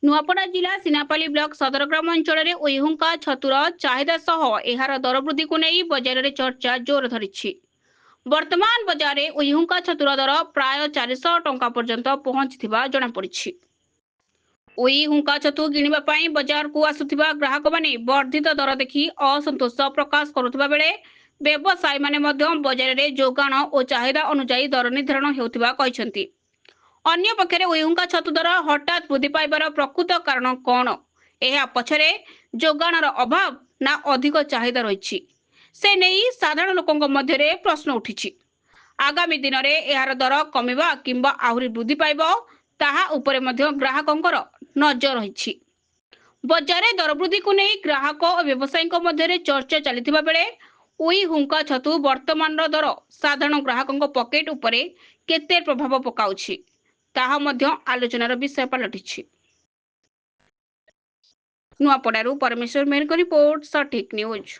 नुआपड़ा जिला सिनापाली ब्लॉक सदर ग्राम अंचल में उइहुंका छतुर चाहिदा सह एहार दर वृद्धि को नहीं बजार में चर्चा जोर धरी। वर्तमान बजार में उइहुंका छतुर दर प्राय 400 टंका पर्यंत पहुंची जमापड़ी। उइहुंका छतु किणवाई बजार को आसुवा ग्राहक माने वर्धित दर देखि असंतोष प्रकाश करुवा बेले व्यवसायी माने बजार में जोगाण और चाहिदा अनुजाई दर निर्धारण होता कहते। अन्य पक्षरे उइहुंका छतु दर हठात वृद्धि पाइबार प्रकृत कारण कौन? यह पछरे जोगाणर अभाव ना अधिक चाहिदा रही से नहीं साधारण लोकों मध्य प्रश्न उठी। आगामी दिन में यार दर कमिबा किंबा आहुरी वृद्धि पाइब ताहा उपरे मध्य ग्राहकंकर नजर रही। बजार दर वृद्धि को नहीं ग्राहक और व्यवसायी मध्य चर्चा चलता बेले उइहुंका छतु वर्तमान दर साधारण ग्राहकों पकेट उपरे केते प्रभाव पकाउछि ताहा मध्य आलोचनार विषय पलटिछि। नुआपड़ारू परमेश्वर मेहर रिपोर्ट, सटीक न्यूज।